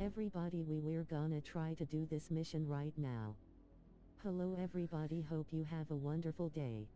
Everybody, we're gonna try to do this mission right now. Hello everybody, hope you have a wonderful day.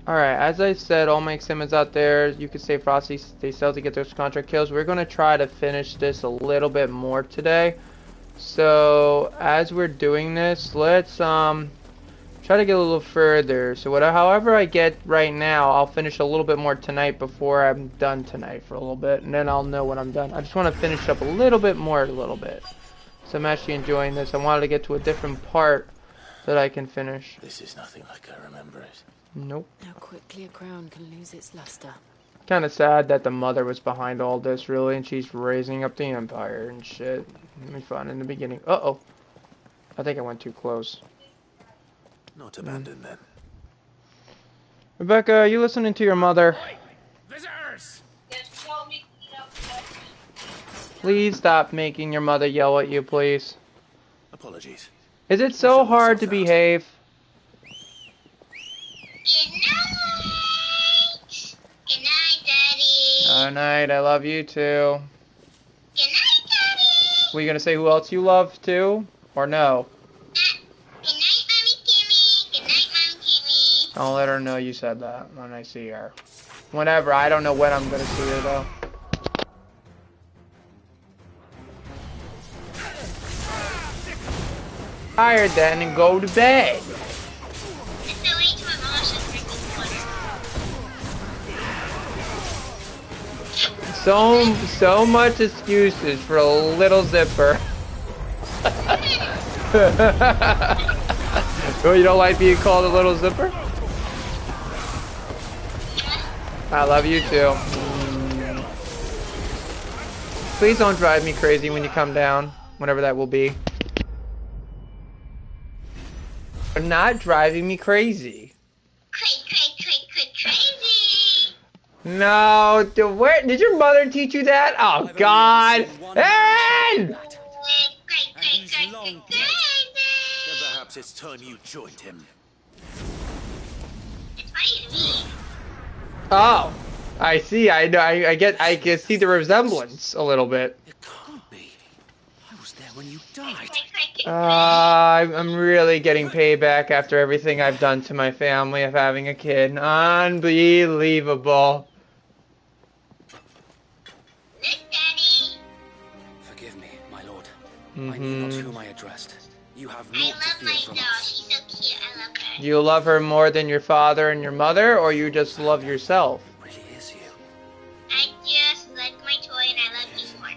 Alright, as I said, all my excitements out there, you could say Frosty, stay stealthy, get those contract kills. We're going to try to finish this a little bit more today. So, as we're doing this, let's try to get a little further. So, however I get right now, I'll finish a little bit more tonight before I'm done tonight for a little bit. And then I'll know when I'm done. I just want to finish up a little bit more, So, I'm actually enjoying this. I wanted to get to a different part so that I can finish. This is nothing like I remember it. Nope. How quickly a crown can lose its luster. Kind of sad that the mother was behind all this, really, and she's raising up the empire and shit. It'd be fun in the beginning. Uh-oh. I think I went too close. Not abandoned then. Rebecca, are you listening to your mother? Visitors! Please stop making your mother yell at you, please. Apologies. Is it so hard to behave? Good night, Daddy. Good night, I love you too. Good night, Daddy. Were you gonna say who else you love too? Or no? Good night, Mommy Kimmy. Good night, Mommy Kimmy. I'll let her know you said that when I see her. Whenever, I don't know when I'm gonna see her though. Tired then and go to bed. So much excuses for a little zipper. Oh, you don't like being called a little zipper? I love you too. Please don't drive me crazy when you come down, whenever that will be. You're not driving me crazy. Crazy. No, where did your mother teach you that? Oh God! Aaron! Crazy. Then perhaps it's time you joined him. It's funny to me. Oh, I see. I know. I can see the resemblance a little bit. It can't be. I was there when you died. I'm really getting payback after everything I've done to my family of having a kid. Unbelievable. Look, Daddy. Forgive me, my lord. Mm-hmm. I knew not whom I addressed. You have I naught to love fear my from doll. us. She's so cute. I love her. Do you love her more than your father and your mother, or you just love yourself? It really is you. I just like my toy and I love you more.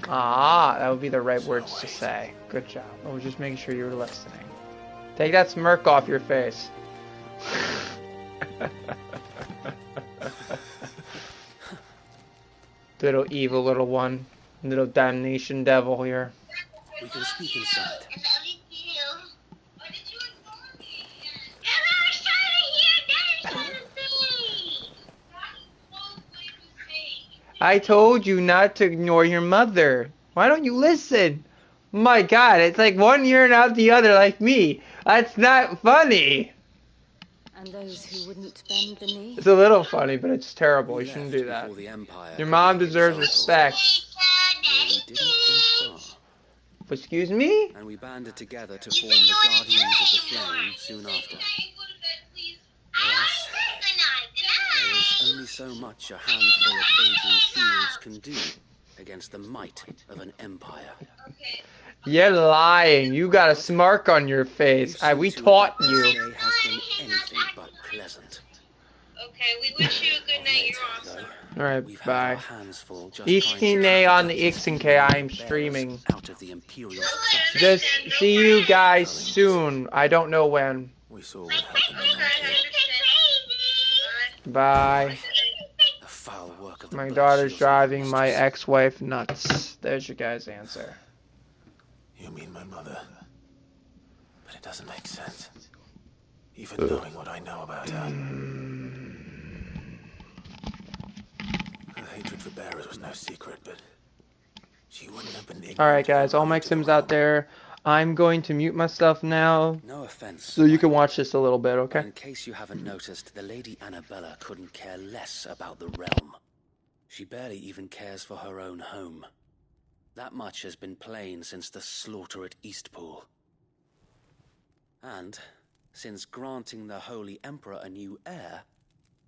Ah, that would be the right words to say. Good job. I was just making sure you were listening. Take that smirk off your face. Little evil little one. Little damnation devil here. We can speak inside. I love you too. Why did you ignore me? Because I was trying to hear Daddy's thing. I told you not to ignore your mother. Why don't you listen? My God, it's like one ear and out the other like me. That's not funny. And those who wouldn't bend the knee? It's a little funny, but it's terrible. We You shouldn't left do that. before the Empire Your could mom make deserves examples. respect. Well, we didn't go far. Excuse me? And we banded together to form the Guardians of the Flame soon after. Alas, there is only so much a handful of aging shields can do against the might of an empire. You're lying. You got a smirk on your face. We taught This you. day has been anything but pleasant. Okay, we wish you a good night. You're awesome. Alright, We've had our bye. hands full just Ich trying to keep Kine the on the Duchess Ixnk, and I'm the streaming. bearers out of the Imperial succession. Just see you guys soon. I don't know when. We saw what happened in Okay, I understand. Bye. the foul work of the My Black daughter's Shields driving and my Mistress. ex-wife nuts. There's your guys' answer. You mean my mother? But it doesn't make sense. Even knowing what I know about her. Her hatred for bearers was no secret, but she wouldn't have been ignorant. Alright of her guys, all run my into the Sims out realm. there. I'm going to mute myself now No offense. so you can watch this a little bit, okay? In case you haven't noticed, the Lady Annabella couldn't care less about the realm. She barely even cares for her own home. That much has been plain since the slaughter at Eastpool. And, since granting the Holy Emperor a new heir,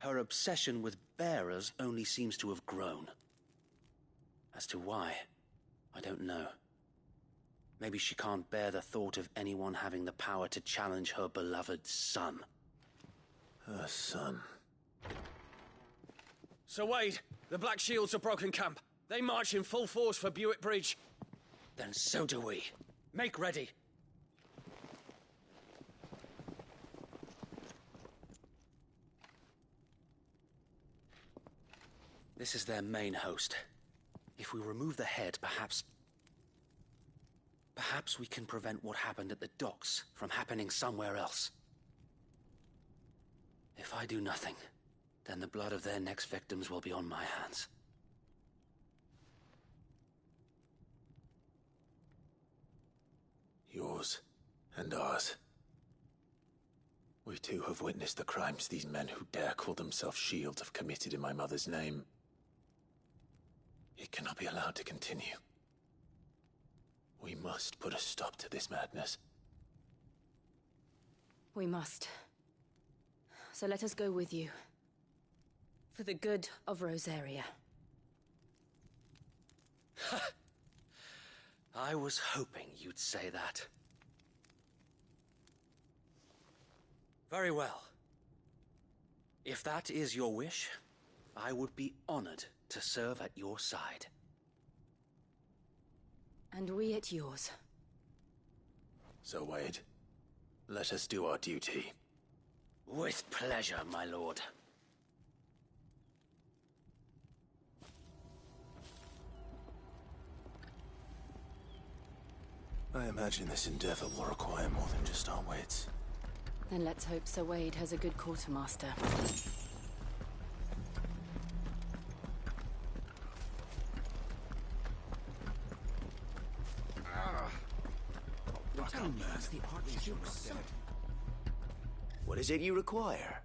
her obsession with bearers only seems to have grown. As to why, I don't know. Maybe she can't bear the thought of anyone having the power to challenge her beloved son. Her son. Sir Wade, the Black Shields have broken camp. They march in full force for Buick Bridge. Then so do we. Make ready. This is their main host. If we remove the head, perhaps we can prevent what happened at the docks from happening somewhere else. If I do nothing, then the blood of their next victims will be on my hands. Yours and ours. We too have witnessed the crimes these men who dare call themselves shields have committed in my mother's name. It cannot be allowed to continue. We must put a stop to this madness. We must. So let us go with you. For the good of Rosaria. I was hoping you'd say that. Very well. If that is your wish, I would be honored to serve at your side. And we at yours. So, Wade, let us do our duty. With pleasure, my lord. I imagine this endeavor will require more than just our wits. Then let's hope Sir Wade has a good quartermaster. What is it you require?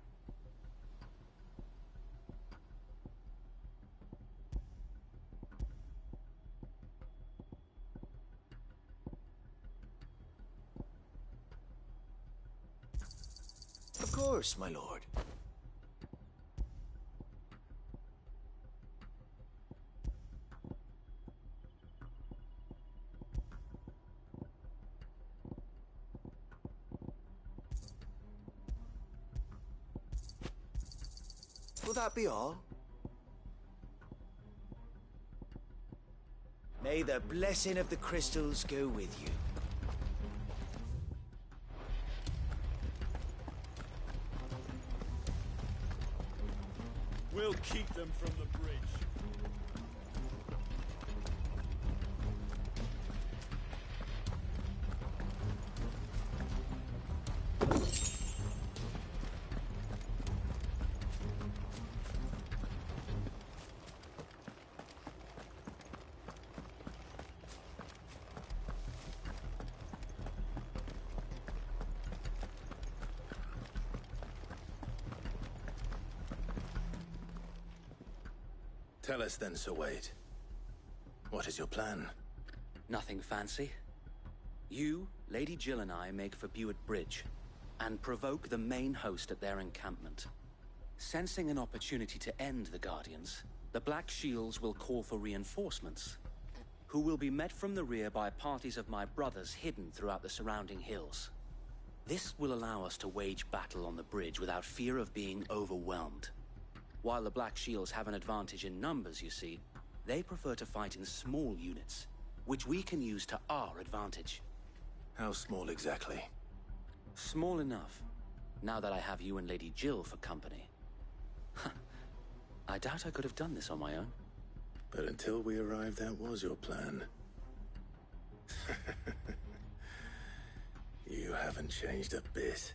Of course, my lord. Will that be all? May the blessing of the crystals go with you. We'll keep them from the bridge. Tell us then, Sir Wade. What is your plan? Nothing fancy. You, Lady Jill and I make for Buett Bridge, and provoke the main host at their encampment. Sensing an opportunity to end the Guardians, the Black Shields will call for reinforcements, who will be met from the rear by parties of my brothers hidden throughout the surrounding hills. This will allow us to wage battle on the bridge without fear of being overwhelmed. While the Black Shields have an advantage in numbers, you see, they prefer to fight in small units, which we can use to our advantage. How small exactly? Small enough, now that I have you and Lady Jill for company. I doubt I could have done this on my own. But until we arrived, that was your plan. You haven't changed a bit.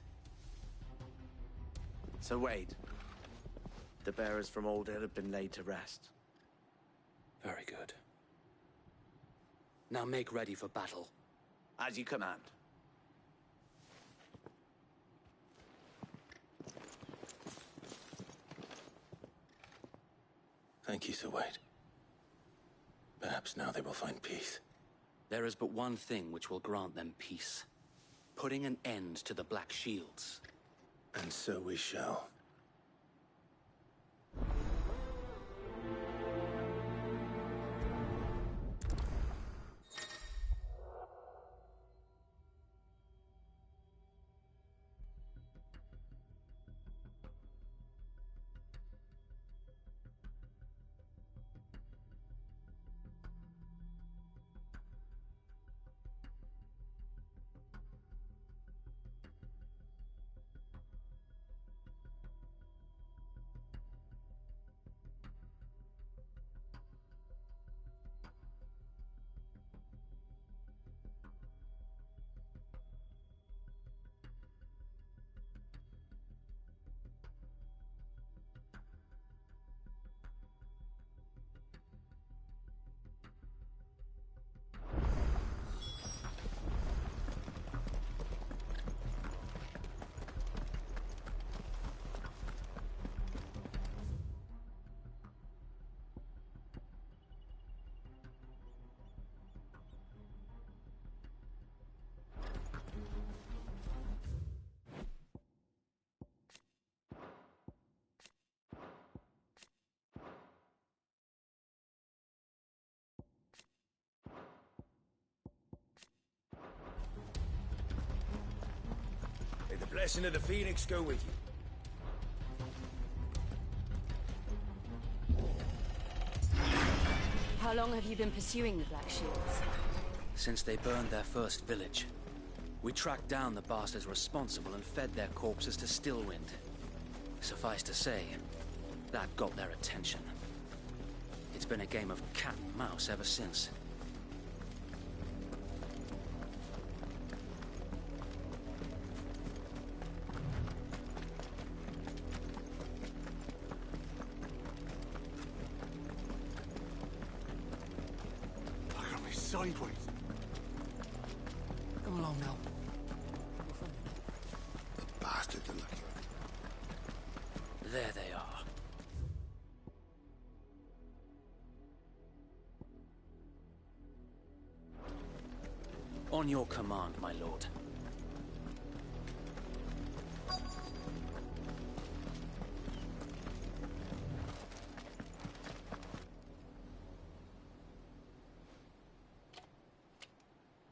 So Wade, the bearers from Old Hill have been laid to rest. Very good. Now make ready for battle. As you command. Thank you, Sir Wade. Perhaps now they will find peace. There is but one thing which will grant them peace. Putting an end to the Black Shields. And so we shall. May the blessing of the Phoenix go with you. How long have you been pursuing the Black Shields? Since they burned their first village, we tracked down the bastards responsible and fed their corpses to Stillwind. Suffice to say, that got their attention. It's been a game of cat and mouse ever since. Look at me sideways. Come along now. The bastards are looking. There they are. On your command, my lord.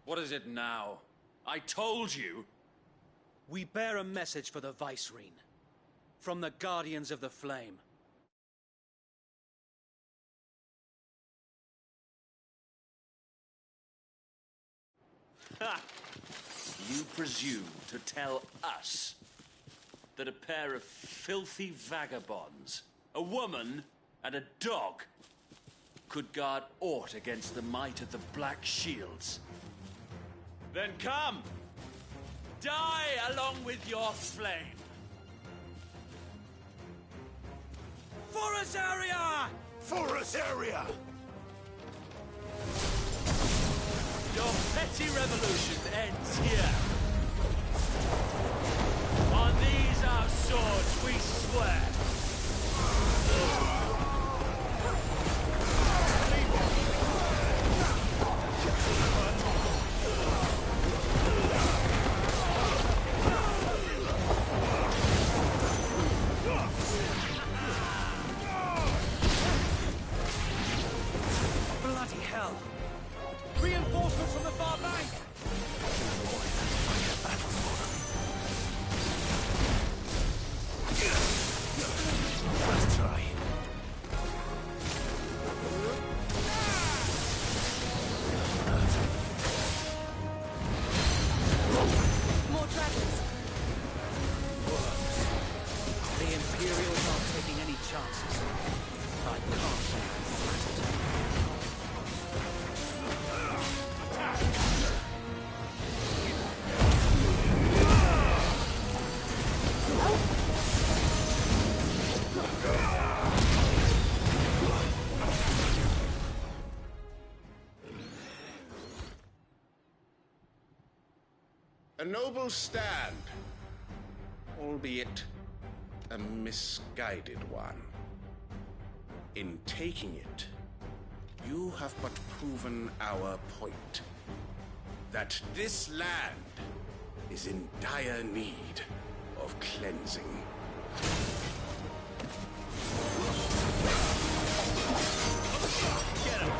What is it now? I told you! We bear a message for the Vicereine. From the Guardians of the Flame. Ha! You presume to tell us that a pair of filthy vagabonds, a woman and a dog, could guard aught against the might of the Black Shields? Then come! Die along with your flame! For us, area! For us, area! Your petty revolution ends here. On these our swords we swear. More dragons! Works. The Imperials aren't taking any chances. I can't say I'm flattered. A noble stand, albeit a misguided one. In taking it, you have but proven our point. That this land is in dire need of cleansing. Get him!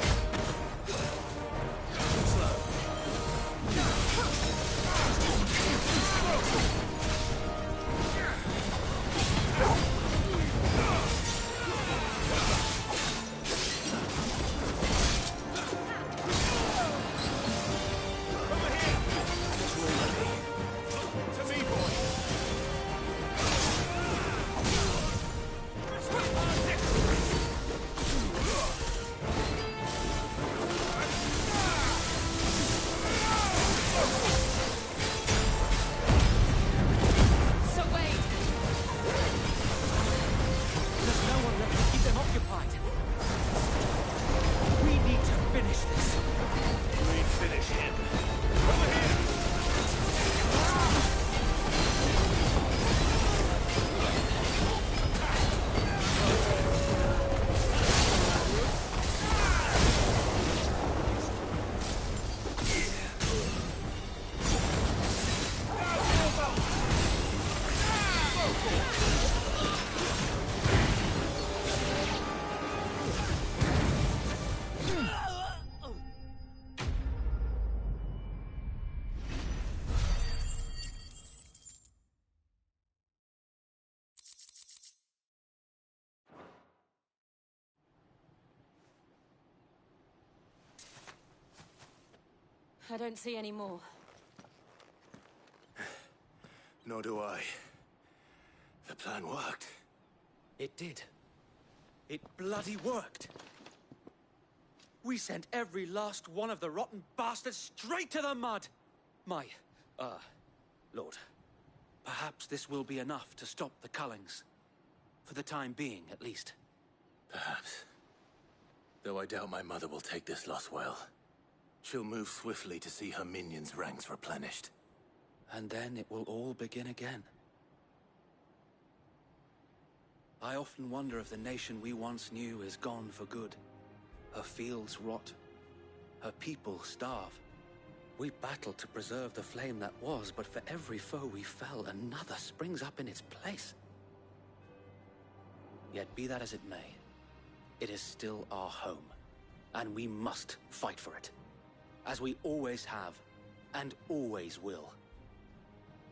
I don't see any more. Nor do I. The plan worked. It did. It bloody worked. We sent every last one of the rotten bastards straight to the mud! Lord, perhaps this will be enough to stop the Cullings. For the time being, at least. Perhaps. Though I doubt my mother will take this loss well. She'll move swiftly to see her minions' ranks replenished. And then it will all begin again. I often wonder if the nation we once knew is gone for good. Her fields rot. Her people starve. We battled to preserve the flame that was, but for every foe we fell, another springs up in its place. Yet be that as it may, it is still our home, and we must fight for it. As we always have, and always will.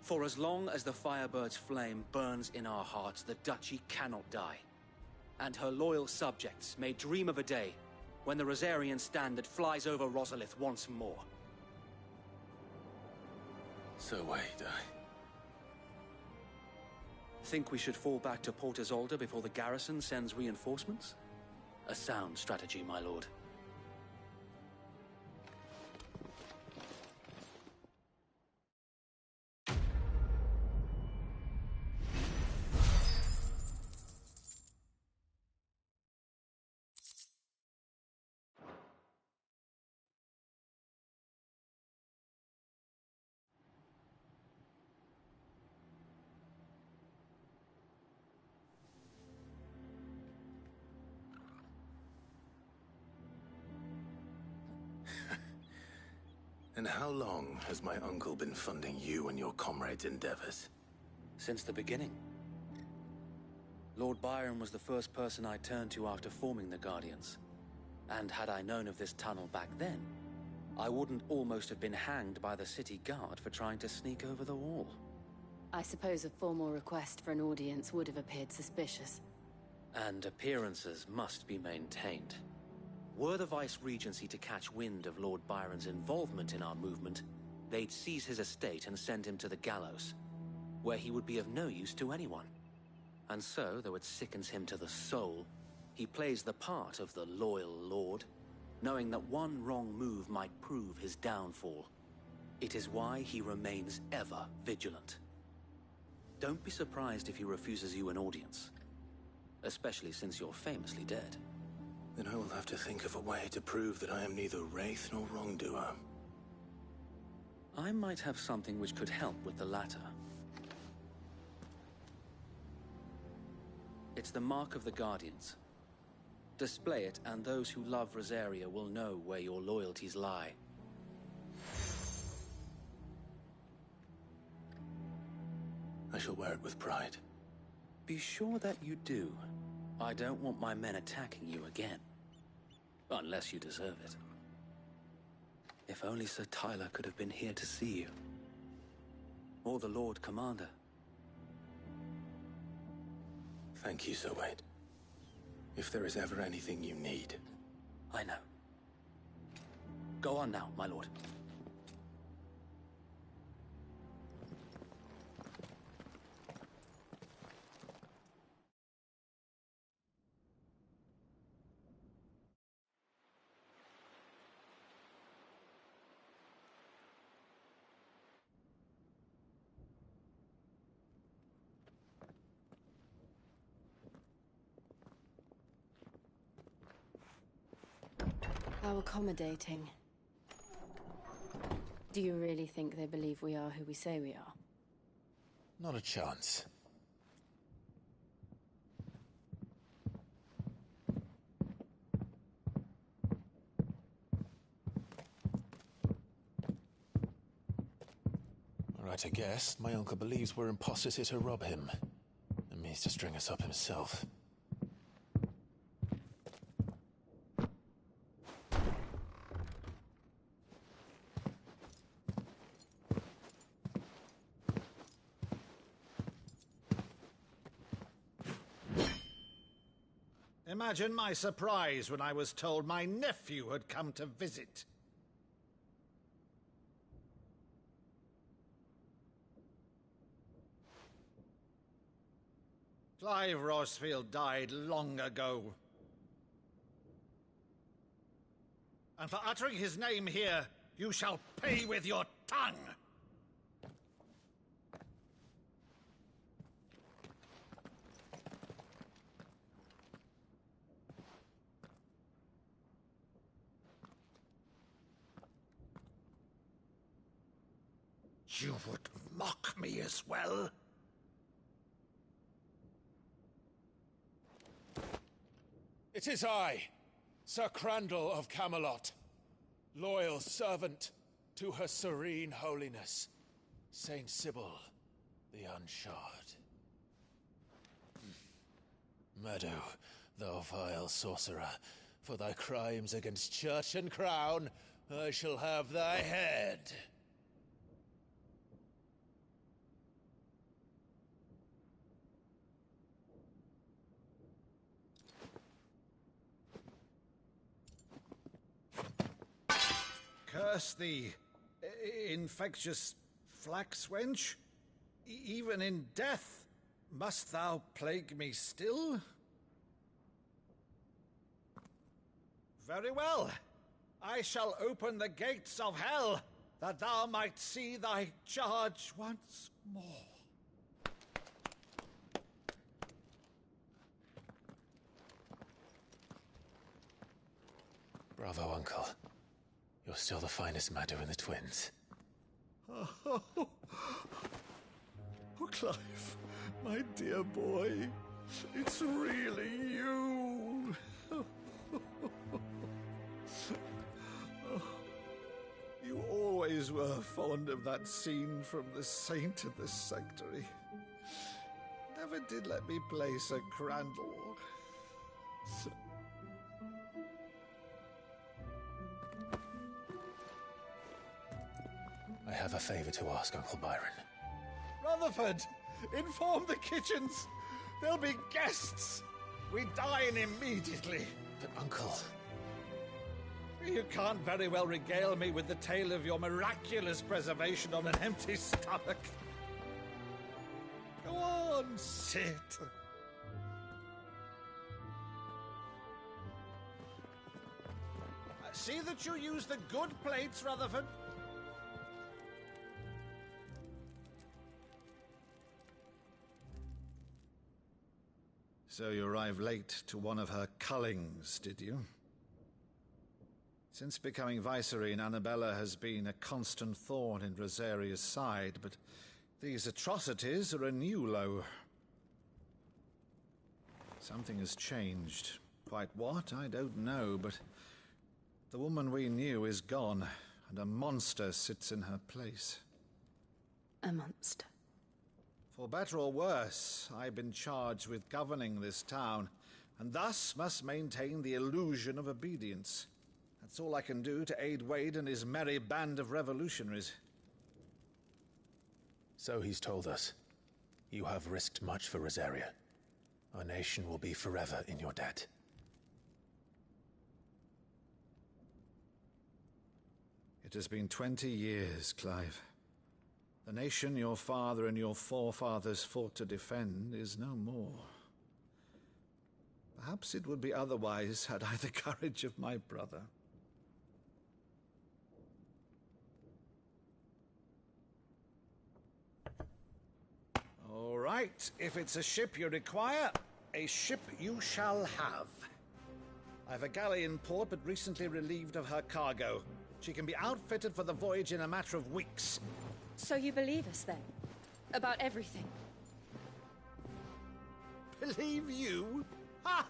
For as long as the Firebird's flame burns in our hearts, the Duchy cannot die. And her loyal subjects may dream of a day when the Rosarian standard flies over Rosalith once more. So wait, Think we should fall back to Port Isolde before the garrison sends reinforcements? A sound strategy, my lord. And how long has my uncle been funding you and your comrades' endeavors? Since the beginning. Lord Byron was the first person I turned to after forming the Guardians. And had I known of this tunnel back then, I wouldn't almost have been hanged by the city guard for trying to sneak over the wall. I suppose a formal request for an audience would have appeared suspicious. And appearances must be maintained. Were the Vice-Regency to catch wind of Lord Byron's involvement in our movement, they'd seize his estate and send him to the gallows, where he would be of no use to anyone. And so, though it sickens him to the soul, he plays the part of the loyal lord, knowing that one wrong move might prove his downfall. It is why he remains ever vigilant. Don't be surprised if he refuses you an audience, especially since you're famously dead. Then I will have to think of a way to prove that I am neither wraith nor wrongdoer. I might have something which could help with the latter. It's the Mark of the Guardians. Display it, and those who love Rosaria will know where your loyalties lie. I shall wear it with pride. Be sure that you do. I don't want my men attacking you again. Unless you deserve it. If only Sir Tyler could have been here to see you. Or the Lord Commander. Thank you, Sir Wade. If there is ever anything you need. I know. Go on now, my lord. How accommodating. Do you really think they believe we are who we say we are? Not a chance. Right, I guess. My uncle believes we're imposters here to rob him. And means to string us up himself. Imagine my surprise when I was told my nephew had come to visit. Clive Rosfield died long ago. And for uttering his name here, you shall pay with your tongue! You would mock me as well? It is I, Sir Crandall of Camelot, loyal servant to Her Serene Holiness, Saint Sybil the Unshod. Meadow, thou vile sorcerer, for thy crimes against church and crown, I shall have thy head. Curse thee, infectious flax wench. Even in death, must thou plague me still? Very well. I shall open the gates of hell, that thou might see thy charge once more. Bravo, Uncle. You're still the finest Maddo in the twins. Oh, Clive, my dear boy, it's really you. You always were fond of that scene from The Saint of the Sanctuary. Never did let me play Sir Crandall. I have a favor to ask, Uncle Byron. Rutherford, inform the kitchens. There'll be guests. We dine immediately. But, Uncle... You can't very well regale me with the tale of your miraculous preservation on an empty stomach. Go on, sit. See that you use the good plates, Rutherford. So you arrived late to one of her cullings, did you? Since becoming Vicereine, Annabella has been a constant thorn in Rosaria's side, but these atrocities are a new low. Something has changed. Quite what, I don't know, but the woman we knew is gone, and a monster sits in her place. A monster. For better or worse, I've been charged with governing this town, and thus must maintain the illusion of obedience. That's all I can do to aid Wade and his merry band of revolutionaries. So he's told us. You have risked much for Rosaria. Our nation will be forever in your debt. It has been 20 years, Clive. The nation your father and your forefathers fought to defend is no more. Perhaps it would be otherwise had I the courage of my brother. All right, if it's a ship you require, a ship you shall have. I've a galley in port, but recently relieved of her cargo. She can be outfitted for the voyage in a matter of weeks. So you believe us, then? About everything? Believe you? Ha!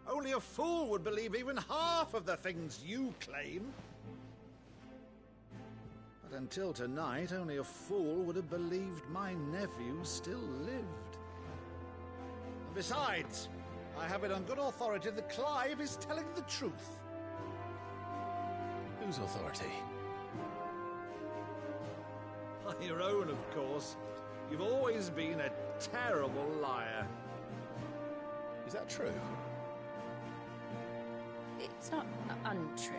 Only a fool would believe even half of the things you claim. But until tonight, only a fool would have believed my nephew still lived. And besides, I have it on good authority that Clive is telling the truth. Whose authority? By your own, of course. You've always been a terrible liar. Is that true? It's not untrue.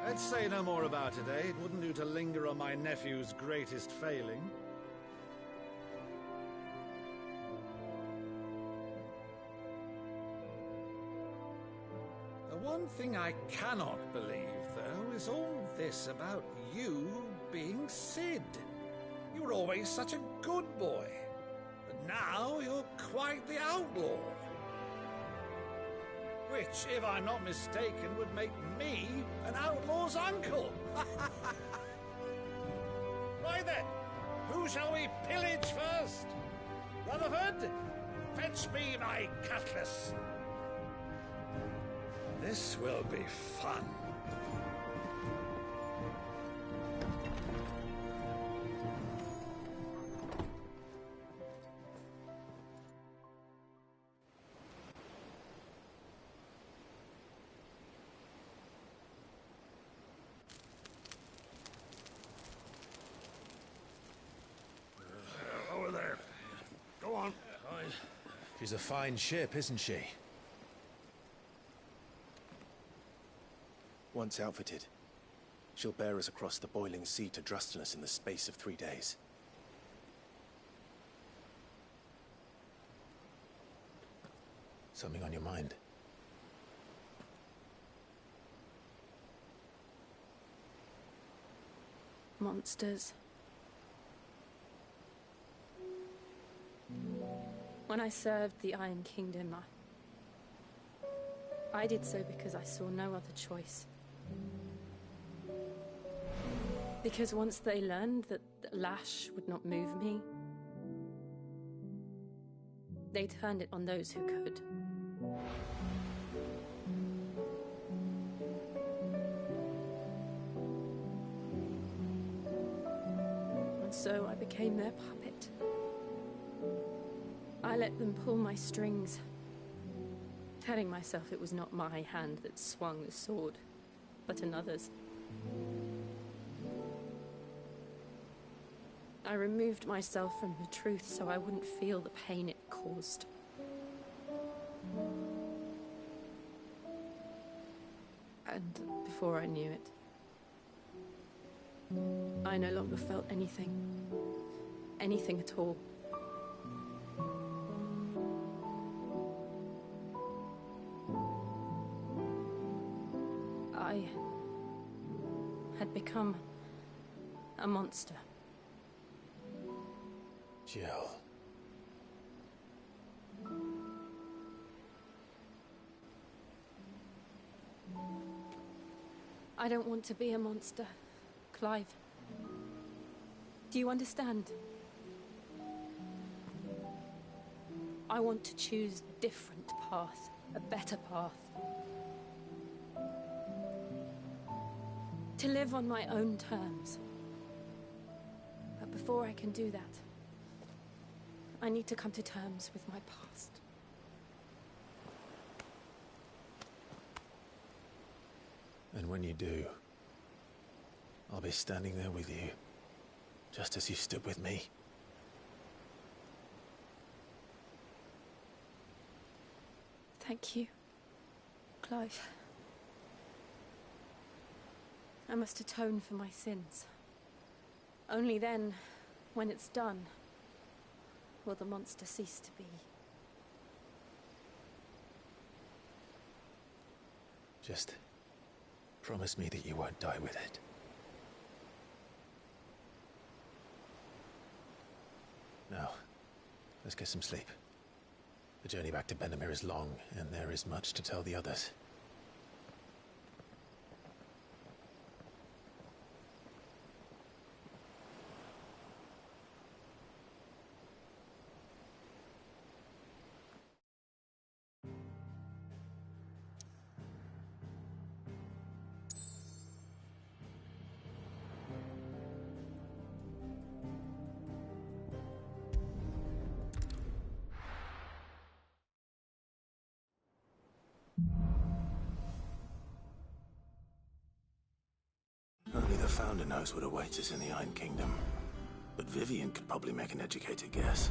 Let's say no more about it, eh? It wouldn't do to linger on my nephew's greatest failing. The one thing I cannot believe, though, is all this about you being Sid. You were always such a good boy, but now you're quite the outlaw. Which, if I'm not mistaken, would make me an outlaw's uncle. Right then, who shall we pillage first? Rutherford, fetch me my cutlass. This will be fun. Over there. Go on. She's a fine ship, isn't she? Once outfitted, she'll bear us across the boiling sea to Drustenus in the space of 3 days. Something on your mind? Monsters. When I served the Iron Kingdom, I did so because I saw no other choice. Because once they learned that the lash would not move me, they turned it on those who could. And so I became their puppet. I let them pull my strings, telling myself it was not my hand that swung the sword, but another's. I removed myself from the truth so I wouldn't feel the pain it caused. And before I knew it, I no longer felt anything. Anything at all. I had become a monster. Jill. I don't want to be a monster, Clive. Do you understand? I want to choose a different path, a better path. To live on my own terms. But before I can do that, I need to come to terms with my past. And when you do, I'll be standing there with you, just as you stood with me. Thank you, Clive. I must atone for my sins. Only then, when it's done, will the monster cease to be. Just promise me that you won't die with it. Now, let's get some sleep. The journey back to Benamir is long, and there is much to tell the others. Only the Founder knows what awaits us in the Iron Kingdom. But Vivian could probably make an educated guess.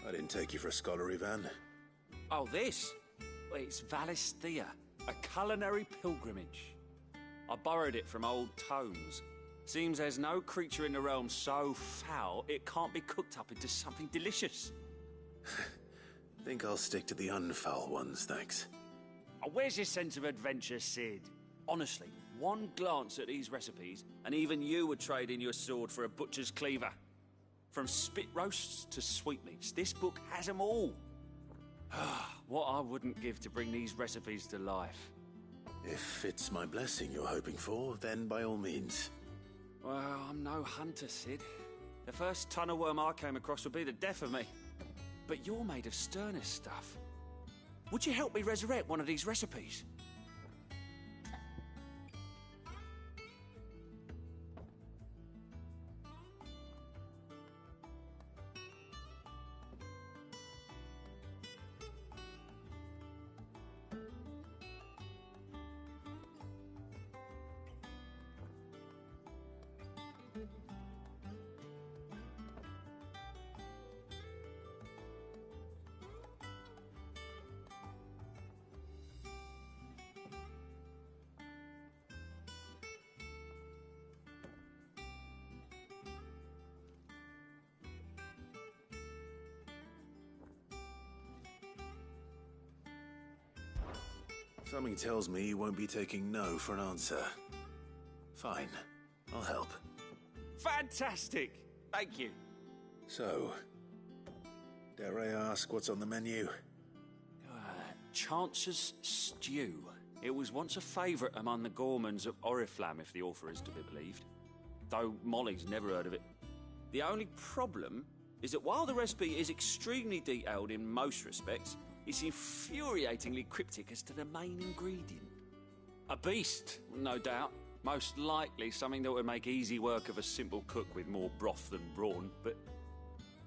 I didn't take you for a scholar, Ivan. Oh, this? Well, it's Valisthea, a culinary pilgrimage. I borrowed it from old tomes. Seems there's no creature in the realm so foul it can't be cooked up into something delicious. Think I'll stick to the unfoul ones, thanks. Oh, where's your sense of adventure, Sid? Honestly, one glance at these recipes, and even you would trade in your sword for a butcher's cleaver. From spit roasts to sweetmeats, this book has them all. What I wouldn't give to bring these recipes to life. If it's my blessing you're hoping for, then by all means. Well, I'm no hunter, Sid. The first ton of worm I came across would be the death of me. But you're made of sterner stuff. Would you help me resurrect one of these recipes? Something tells me you won't be taking no for an answer. Fine, I'll help. Fantastic! Thank you. So, dare I ask what's on the menu? Chance's Stew. It was once a favourite among the gourmands of Oriflamme, if the author is to be believed. Though Molly's never heard of it. The only problem is that while the recipe is extremely detailed in most respects, it's infuriatingly cryptic as to the main ingredient. A beast, no doubt. Most likely something that would make easy work of a simple cook with more broth than brawn, but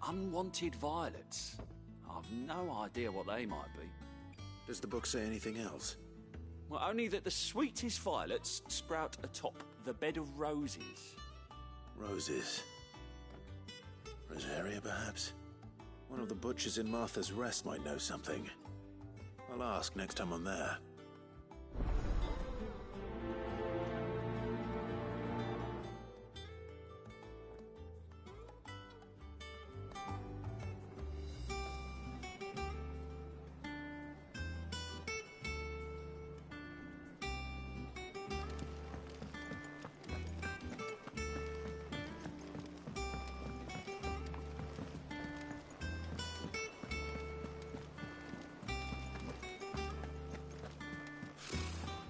unwanted violets. I've no idea what they might be. Does the book say anything else? Well, only that the sweetest violets sprout atop the bed of roses. Roses. Rosaria, perhaps? One of the butchers in Martha's Rest might know something. I'll ask next time I'm there.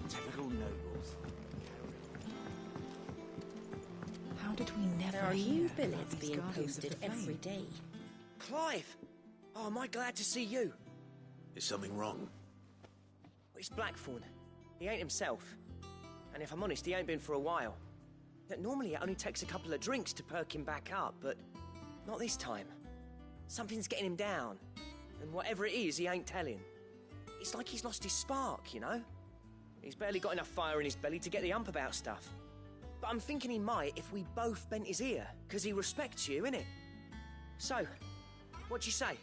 Typical nobles. How did we never There are hear new about billets these being Guardians of posted the every Flame? day. Clive! Oh, am I glad to see you? Is something wrong? It's Blackthorn. He ain't himself. And if I'm honest, he ain't been for a while. Normally it only takes a couple of drinks to perk him back up, but not this time. Something's getting him down. And whatever it is, he ain't telling. It's like he's lost his spark, you know? He's barely got enough fire in his belly to get the ump about stuff. But I'm thinking he might if we both bent his ear, because he respects you, innit? So, what you say?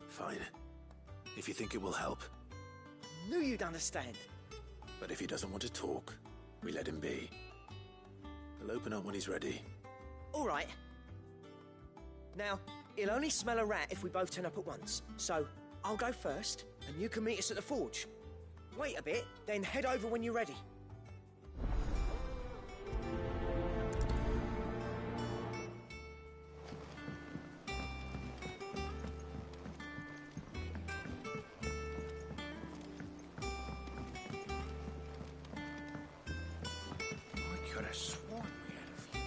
Fine. If you think it will help. Knew you'd understand. But if he doesn't want to talk, we let him be. He'll open up when he's ready. All right. Now, he'll only smell a rat if we both turn up at once. So, I'll go first, and you can meet us at the forge. Wait a bit, then head over when you're ready. I could have sworn we had a few.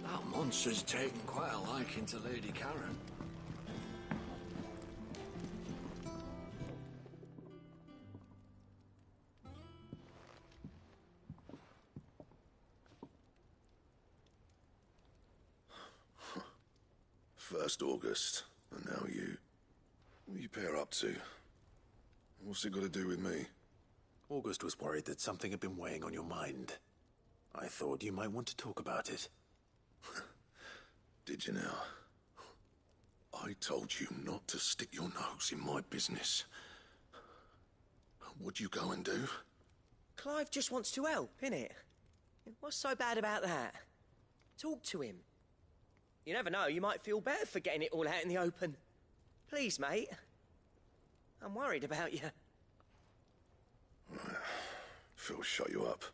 That monster's taken quite a liking to Lady Karen. First August, and now you. What you pair up to? What's it got to do with me? August was worried that something had been weighing on your mind. I thought you might want to talk about it. Did you now? I told you not to stick your nose in my business. What'd you go and do? Clive just wants to help, innit? What's so bad about that? Talk to him. You never know, you might feel better for getting it all out in the open. Please, mate. I'm worried about you. Phil shut you up.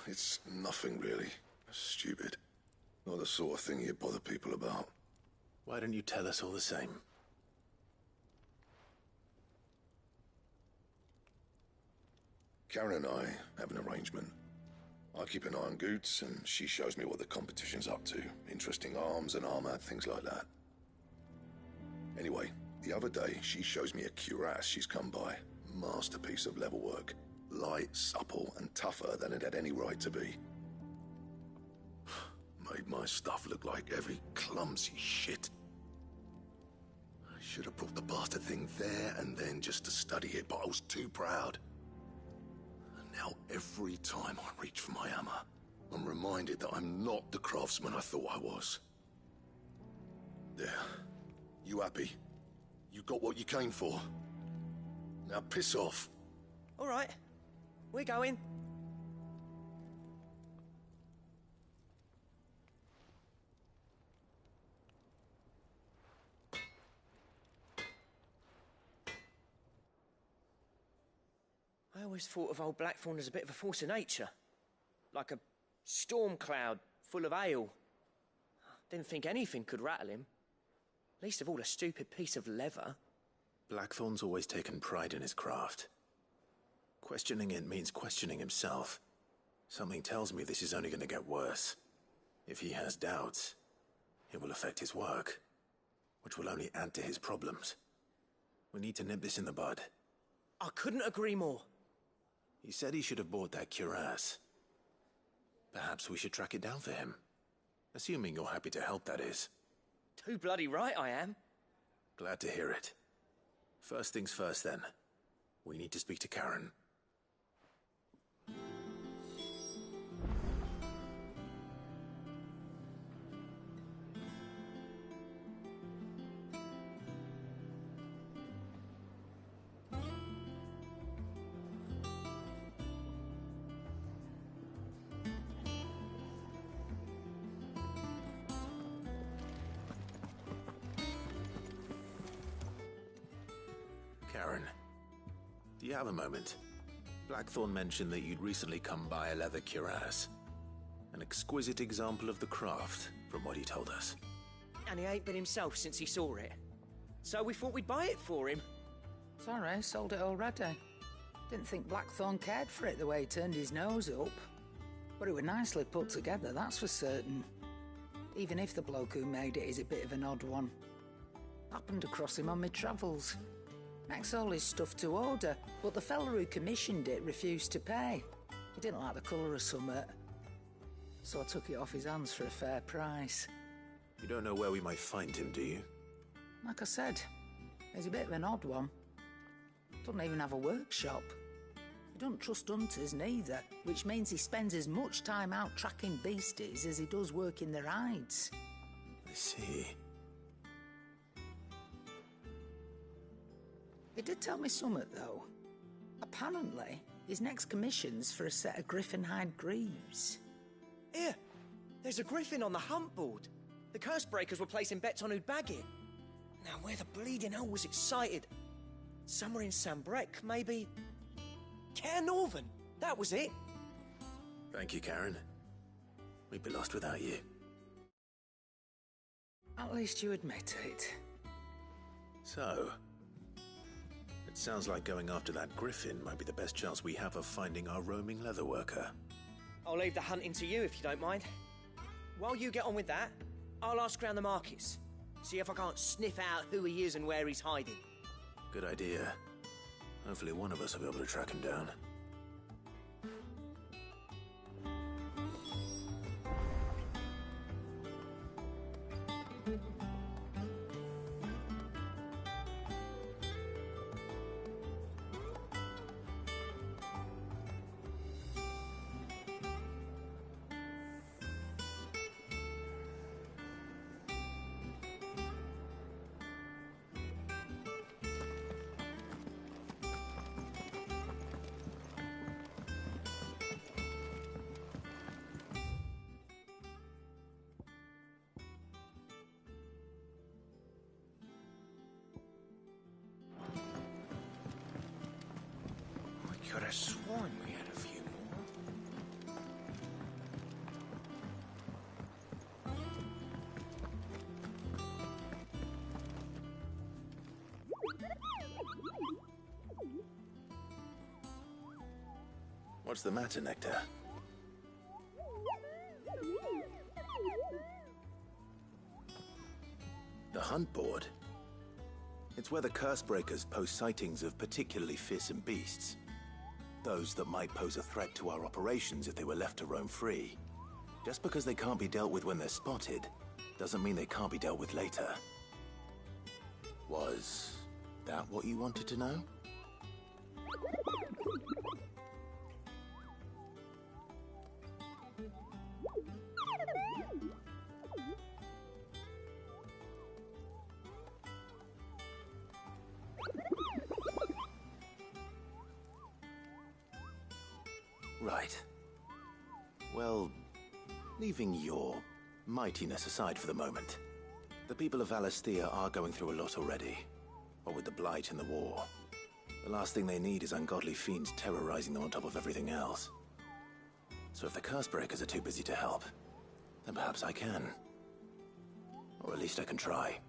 It's nothing really. Stupid. Not the sort of thing you bother people about. Why don't you tell us all the same? Karen and I have an arrangement. I keep an eye on Goots, and she shows me what the competition's up to. Interesting arms and armor, things like that. Anyway, the other day, she shows me a cuirass she's come by. Masterpiece of level work. Light, supple, and tougher than it had any right to be. Made my stuff look like every clumsy shit. I should have brought the bastard thing there and then just to study it, but I was too proud. And now every time I reach for my hammer, I'm reminded that I'm not the craftsman I thought I was. There. You happy? You got what you came for? Now piss off. All right. We're going. always thought of old Blackthorn as a bit of a force of nature. Like a storm cloud full of ale. Didn't think anything could rattle him. Least of all a stupid piece of leather. Blackthorn's always taken pride in his craft. Questioning it means questioning himself. Something tells me this is only going to get worse. If he has doubts, it will affect his work, which will only add to his problems. We need to nip this in the bud. I couldn't agree more. He said he should have bought that cuirass. Perhaps we should track it down for him. Assuming you're happy to help, that is. Too bloody right I am. Glad to hear it. First things first, then. We need to speak to Karen. Karen, do you have a moment? Blackthorn mentioned that you'd recently come by a leather cuirass. An exquisite example of the craft, from what he told us. And he ain't been himself since he saw it. So we thought we'd buy it for him. Sorry, sold it already. Didn't think Blackthorn cared for it the way he turned his nose up. But it was nicely put together, that's for certain. Even if the bloke who made it is a bit of an odd one. Happened across him on my travels. Makes all his stuff to order, but the fella who commissioned it refused to pay. He didn't like the colour of summit. So I took it off his hands for a fair price. You don't know where we might find him, do you? Like I said, he's a bit of an odd one. Doesn't even have a workshop. He doesn't trust hunters neither, which means he spends as much time out tracking beasties as he does working their hides. I see. He did tell me something, though. Apparently, his next commission's for a set of griffin hide greaves. Here, there's a griffin on the hunt board. The curse breakers were placing bets on who'd bag it. Now, where the bleeding hell was excited? Somewhere in Sambrec, maybe? Care Northern, that was it. Thank you, Karen. We'd be lost without you. At least you admit it. So, it sounds like going after that griffin might be the best chance we have of finding our roaming leatherworker. I'll leave the hunting to you if you don't mind. While you get on with that, I'll ask around the markets. See if I can't sniff out who he is and where he's hiding. Good idea. Hopefully one of us will be able to track him down. Could have sworn we had a few more. What's the matter, Nectar? The hunt board? It's where the curse breakers post sightings of particularly fearsome beasts. Those that might pose a threat to our operations if they were left to roam free. Just because they can't be dealt with when they're spotted, doesn't mean they can't be dealt with later. Was that what you wanted to know? Right. Well, leaving your mightiness aside for the moment, the people of Valisthea are going through a lot already, what with the Blight and the war. The last thing they need is ungodly fiends terrorizing them on top of everything else. So if the curse breakers are too busy to help, then perhaps I can. Or at least I can try.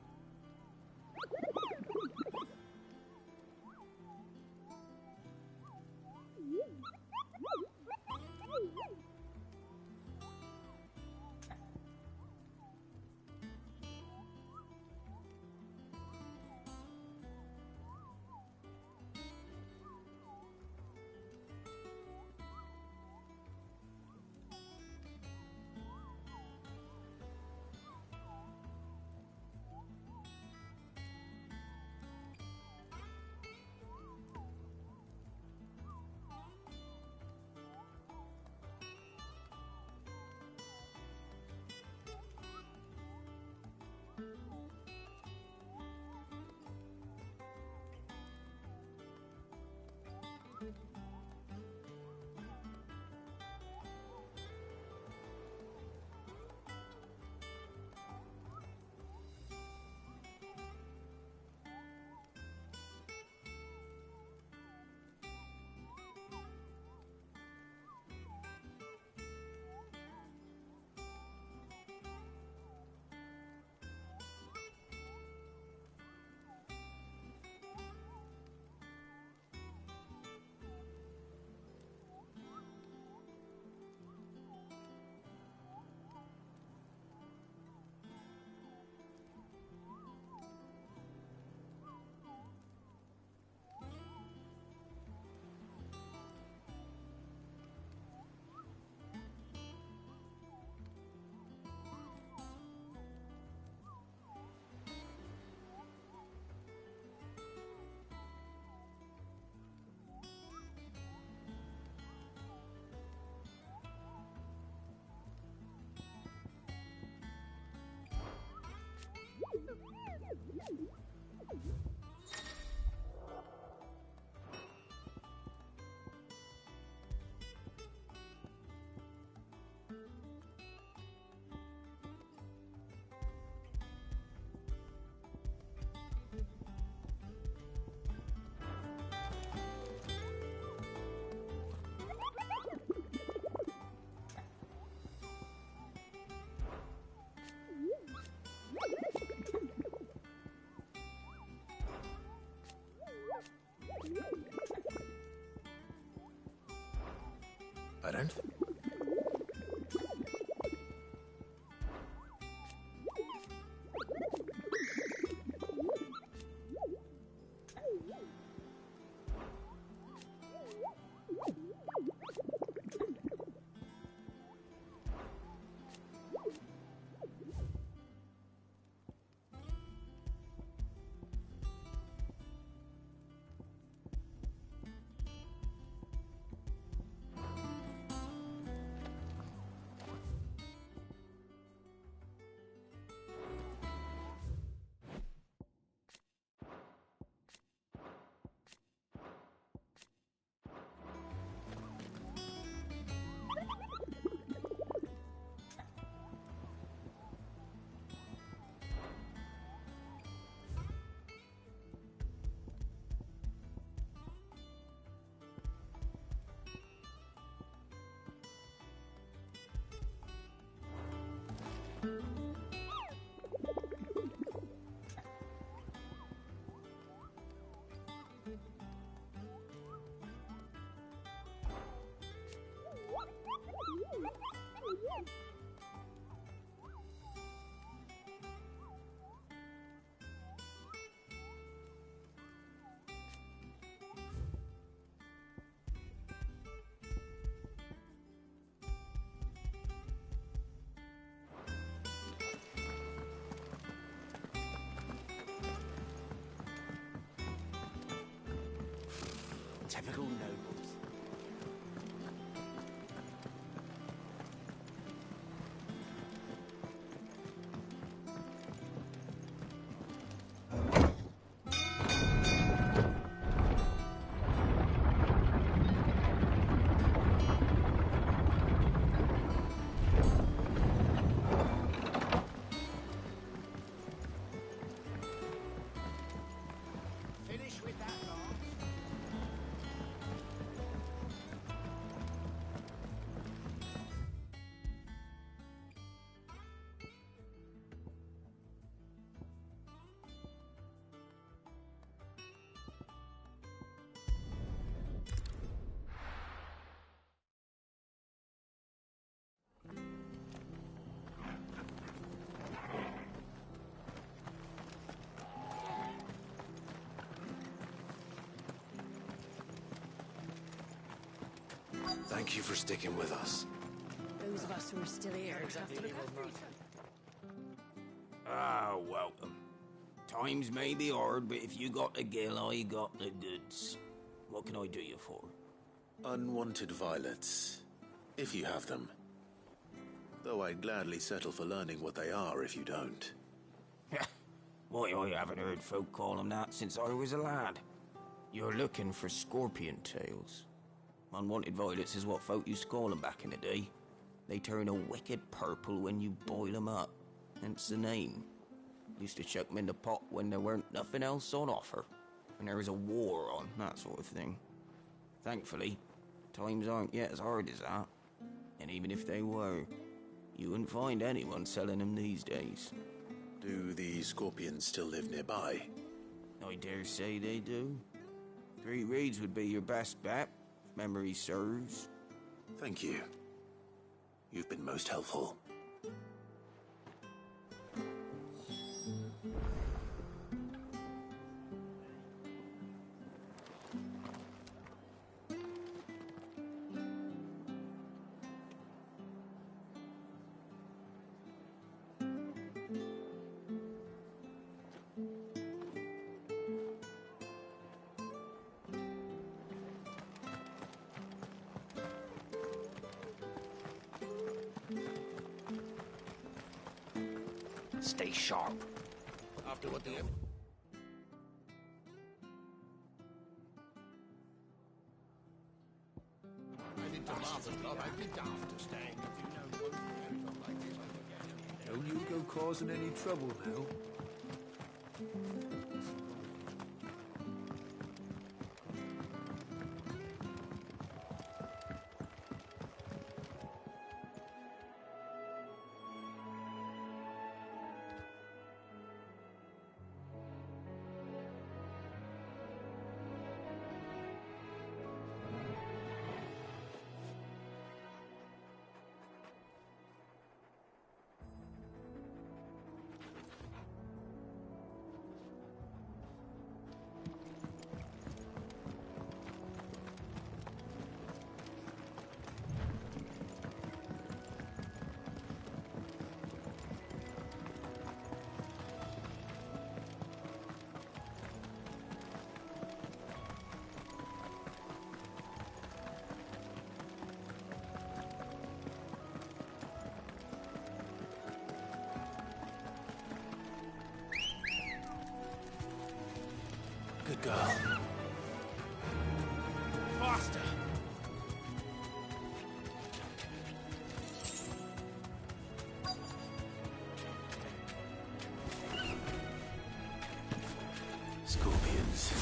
I don't think... Typical nobles. Finish with that, Lance. Thank you for sticking with us. Those of us who are still here have to look after each other. Ah, welcome. Times may be hard, but if you got the gill, I got the goods. What can I do you for? Unwanted violets, if you have them. Though I'd gladly settle for learning what they are if you don't. Why, I haven't heard folk call them that since I was a lad. You're looking for scorpion tails. Unwanted violets is what folk used to call them back in the day. They turn a wicked purple when you boil them up, hence the name. Used to chuck them in the pot when there weren't nothing else on offer, when there was a war on, that sort of thing. Thankfully, times aren't yet as hard as that. And even if they were, you wouldn't find anyone selling them these days. Do the scorpions still live nearby? I dare say they do. 3 Reeds would be your best bet, if memory serves. Thank you. You've been most helpful. Stay sharp. After what the... I did to Martha's club. I'd be daft to stay. If you know one thing like this, I could get in. Don't you go causing any trouble now. Good girl. Faster! Scorpions.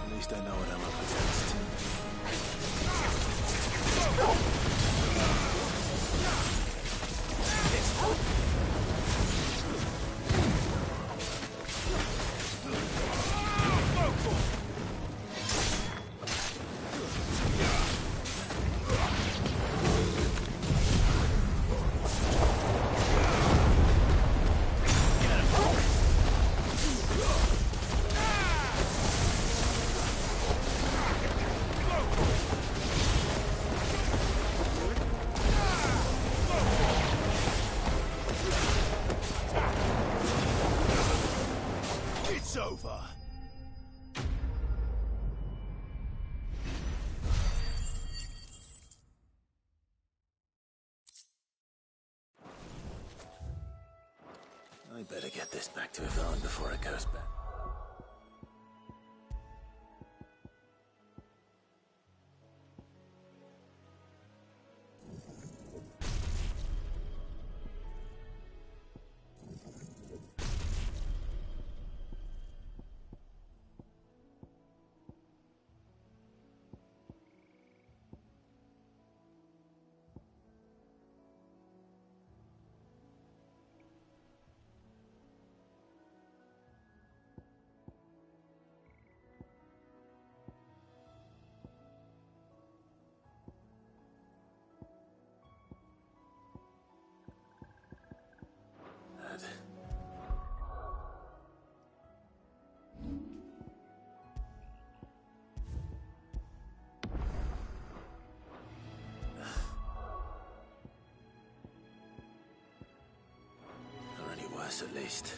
At least I know what I'm up against. I better get this back to Yvonne before it goes bad. At least.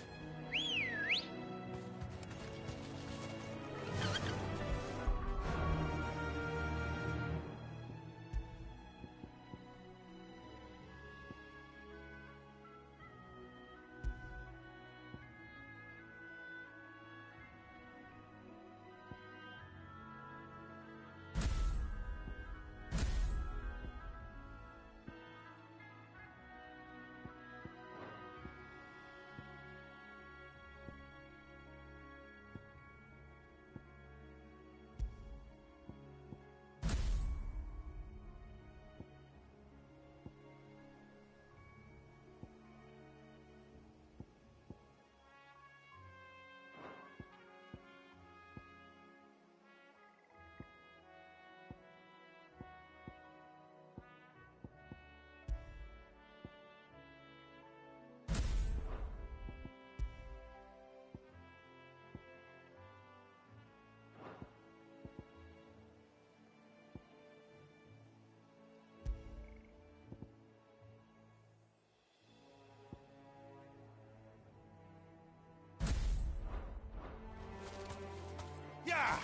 Yeah!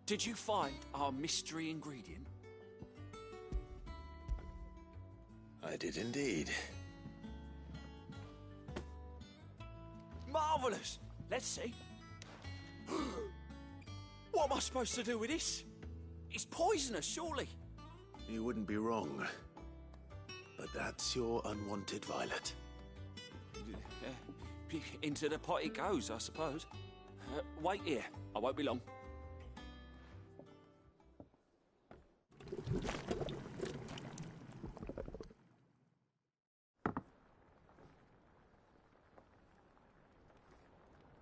Did you find our mystery ingredient? I did indeed. Marvellous! Let's see. What am I supposed to do with this? It's poisonous, surely. You wouldn't be wrong. But that's your unwanted violet. Into the pot it goes, I suppose. Wait here. I won't be long.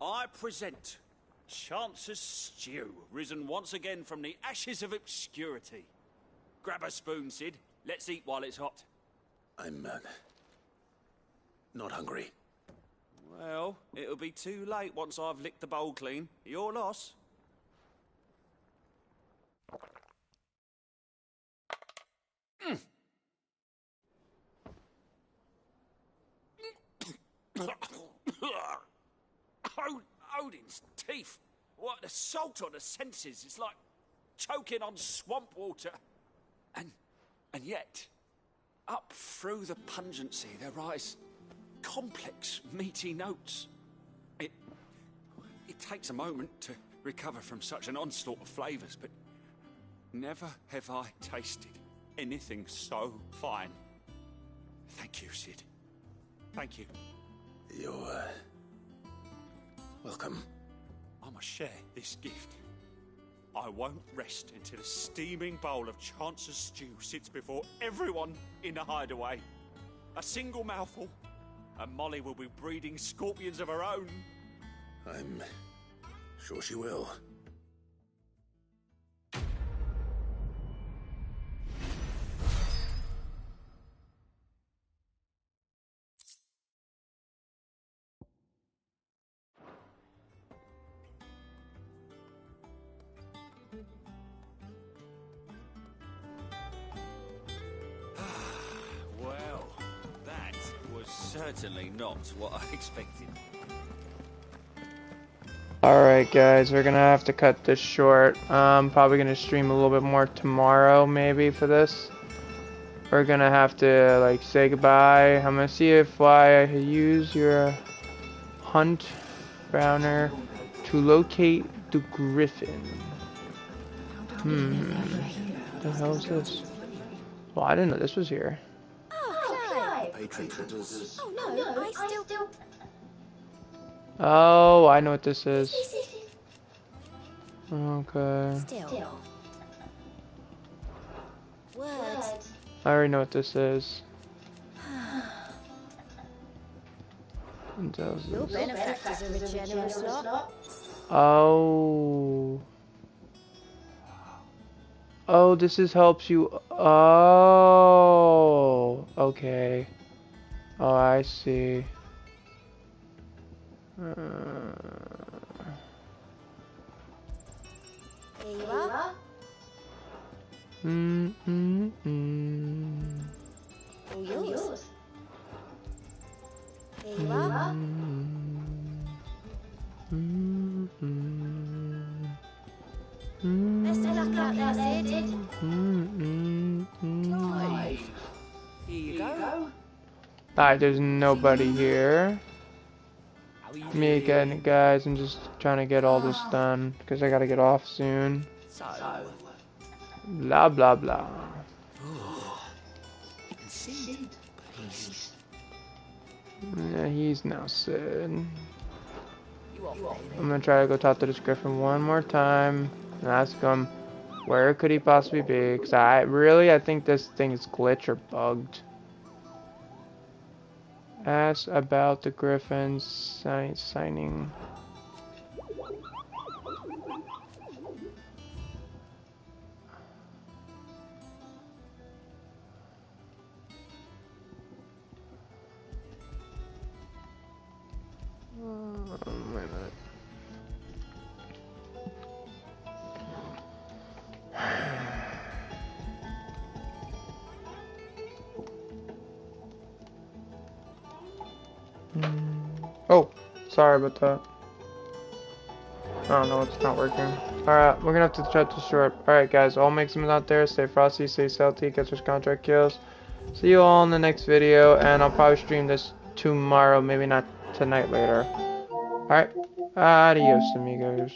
I present Chance's Stew, risen once again from the ashes of obscurity. Grab a spoon, Sid. Let's eat while it's hot. I'm, not hungry. Well, it'll be too late once I've licked the bowl clean. Your loss. Odin's teeth. What an assault on the senses. It's like choking on swamp water. And yet, up through the pungency, there rise complex, meaty notes. It takes a moment to recover from such an onslaught of flavours, but never have I tasted anything so fine. Thank you, Sid. Thank you. You're, welcome. I must share this gift. I won't rest until a steaming bowl of Chance's stew sits before everyone in the hideaway. A single mouthful, and Molly will be breeding scorpions of her own. I'm sure she will. Well, that was certainly not what I expected. Alright guys, we're gonna have to cut this short. Probably gonna stream a little bit more tomorrow maybe for this. We're gonna have to like say goodbye. I'm gonna see if I use your hunt Browner to locate the griffin. What the hell is this? Well, I didn't know this was here. Oh no, I still... Oh, I know what this is. Okay. Still. Words. I already know what this is. Your benefactors are a generous lot. Oh. Oh, this is helps you. Oh. Okay. Oh, I see. Here you are. All yours. Here you are. Best of luck out there, Sid. Here you go. Alright, there's nobody here. Me again, guys. I'm just trying to get all this done because I gotta get off soon. Blah blah blah. Yeah, he's now Sid. I'm gonna try to go talk to this griffin one more time and ask him where could he possibly be, because I think this thing is glitched or bugged. Ask about the griffin signing. Wait a minute. Oh, sorry about that. I don't know, it's not working. Alright, we're gonna have to cut this short. Alright guys, all Maxims out there, stay frosty, stay salty, catch those contract kills. See you all in the next video, and I'll probably stream this tomorrow, maybe not tonight, later. Alright, adios amigos.